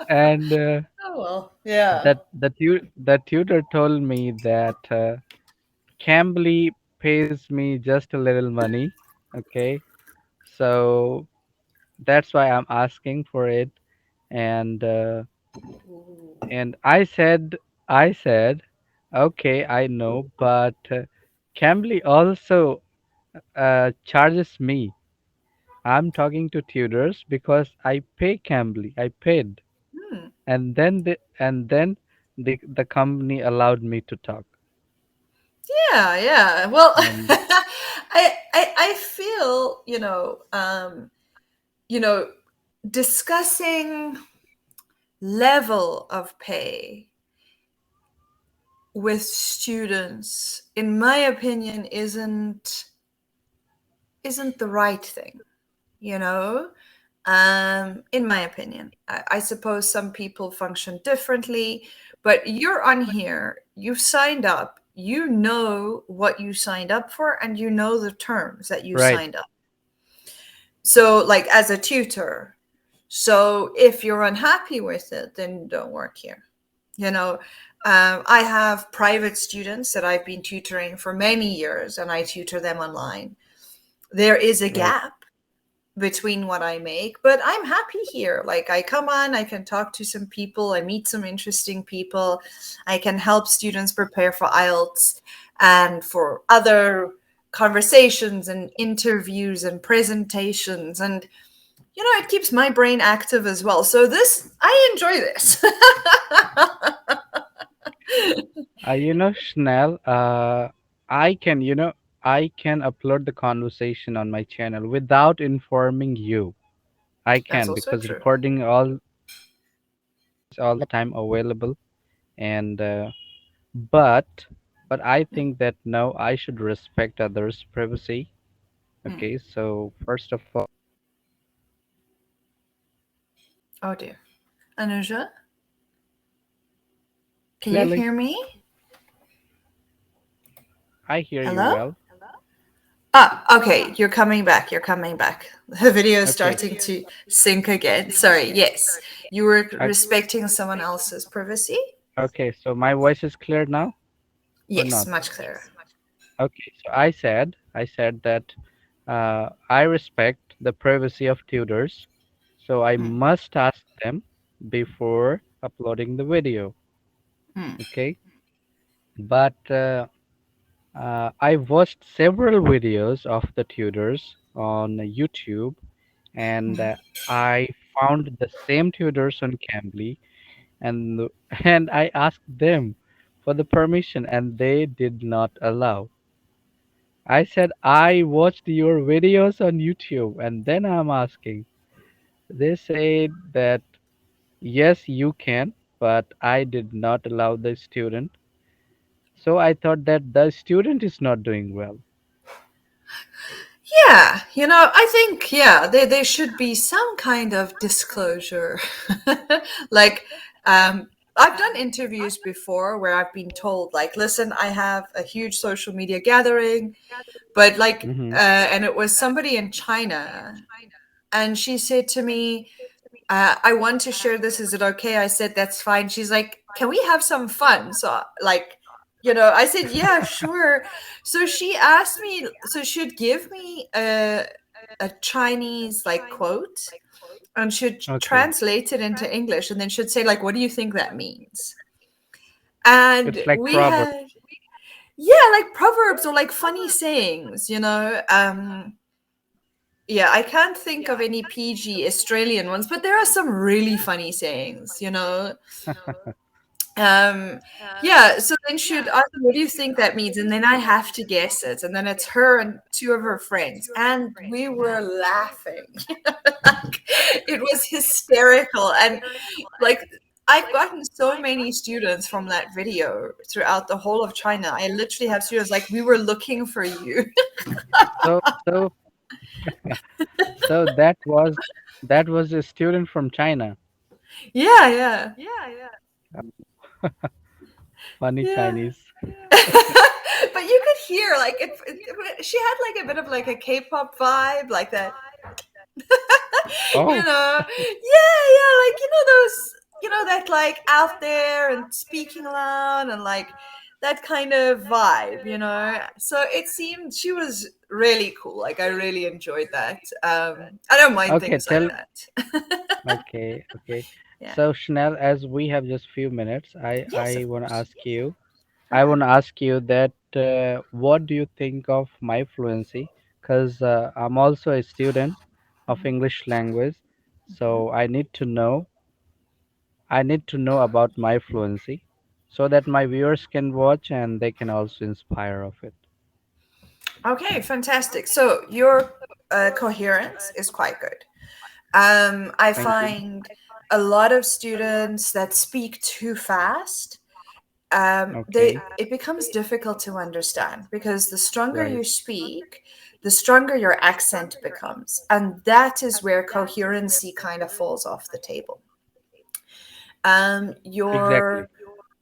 And Oh well, yeah. the tutor told me that Cambly pays me just a little money. Okay, so that's why I'm asking for it. And I said, okay, I know, but Cambly also charges me. I'm talking to tutors because I pay Cambly. I paid, Hmm. and then the company allowed me to talk. Yeah, yeah. Well, And I feel, you know, discussing level of pay with students, in my opinion, isn't the right thing, you know? In my opinion, I suppose some people function differently, but you're on here, you've signed up, you know what you signed up for, and you know the terms that you right, signed up. So, like as a tutor, so if you're unhappy with it, then don't work here. You know, I have private students that I've been tutoring for many years, and I tutor them online. There is a right. gap between what I make, but I'm happy here. Like I come on, I can talk to some people, I meet some interesting people, I can help students prepare for IELTS and for other conversations and interviews and presentations, and it keeps my brain active as well. So this, I enjoy this. Schnell, I can upload the conversation on my channel without informing you. I That's can also because true. recording all the time available. And but but I think that no, I should respect others' privacy. Hmm. Okay, so first of all, Oh dear. Anuja, can you clearly hear me? I hear you Hello? well. Ah, okay, you're coming back. You're coming back. The video is Okay, starting to sync again. Sorry, yes. You were I, respecting someone else's privacy? okay, so my voice is clear now or Yes, not? much clearer. Okay, so I said that I respect the privacy of tutors, so I Hmm. must ask them before uploading the video. Hmm. Okay, but I watched several videos of the tutors on YouTube, and I found the same tutors on Cambly, and and I asked them for the permission, and they did not allow. I said I watched your videos on YouTube, and then I'm asking. They said that yes, you can, but I did not allow the student. So I thought that the student is not doing well. Yeah, I think, yeah, there should be some kind of disclosure. Like, I've done interviews before where I've been told, like, listen, I have a huge social media gathering, but like, Hmm. and it was somebody in China, and she said to me, I want to share this. Is it okay? I said, that's fine. She's like, can we have some fun? So, like, I said, yeah, sure. So she asked me, so she'd give me a Chinese like quote, and she'd Okay, translate it into English, and then she'd say, like, what do you think that means? And it's like we proverb. had, yeah, like proverbs or like funny sayings. Yeah, I can't think of any PG Australian ones, but there are some really funny sayings. Um, yeah, so then she'd ask me, what do you think that means? And then I have to guess it. And then it's her and two of her friends. And we were laughing. Like, it was hysterical. And like, I've gotten so many students from that video throughout the whole of China. I literally have students like, we were looking for you. So so so that was a student from China. Yeah, yeah. Um, Funny Yeah. Chinese. But you could hear like she had like a bit of like a K-pop vibe, like that. Oh, Yeah, yeah, like those. get like out there and speaking aloud and like that kind of vibe, you know. So it seemed she was really cool. Like I really enjoyed that. I don't mind Okay, things like tell. that. Okay, okay. Yeah. So Chanel, as we have just few minutes, I Yes, I of want to course. ask you. I Uh-huh. want to ask you that what do you think of my fluency? Because I'm also a student of English language, so I need to know about my fluency, so that my viewers can watch and they can also inspire of it. Okay, fantastic. So your coherence is quite good. I Thank you. find a lot of students that speak too fast, Okay, it becomes difficult to understand because the stronger right. you speak, the stronger your accent becomes, and that is where coherency kind of falls off the table. Exactly. Your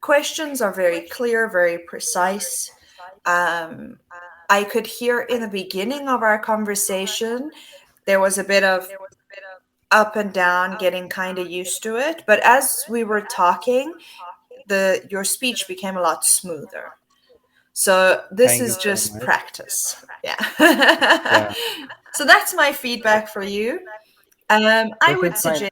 questions are very clear, very precise. Um, I could hear in the beginning of our conversation there was a bit of up and down, getting kind of used to it. But as we were talking, the your speech became a lot smoother. So this Thank you is so just much. practice. Yeah. Yeah, So that's my feedback for you. I this is would my. suggest.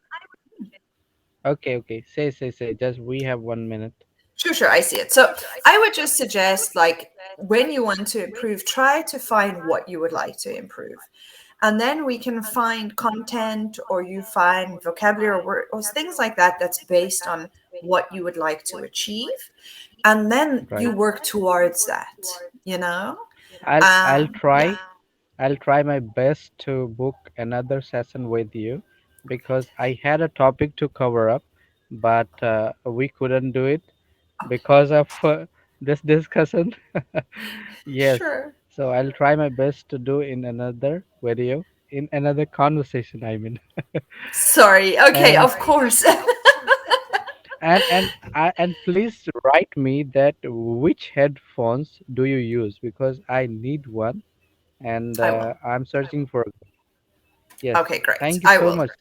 Okay, okay. Say. Just we have 1 minute. Sure, sure, I see it. So I would just suggest, like, when you want to improve, try to find what you would like to improve. And then we can find content or you find vocabulary or, or things like that that's based on what you would like to achieve. And then you Right. work towards that, you know? I'll Yeah. try. I'll try my best to book another session with you because I had a topic to cover up, but we couldn't do it because of this discussion. Yes. Sure. So I'll try my best to do in another video, in another conversation, I mean. Sorry. Okay, And of course. and please write me that which headphones do you use because I need one and I will. I'm searching for. Yes. Okay, great. Thank you I so will. much.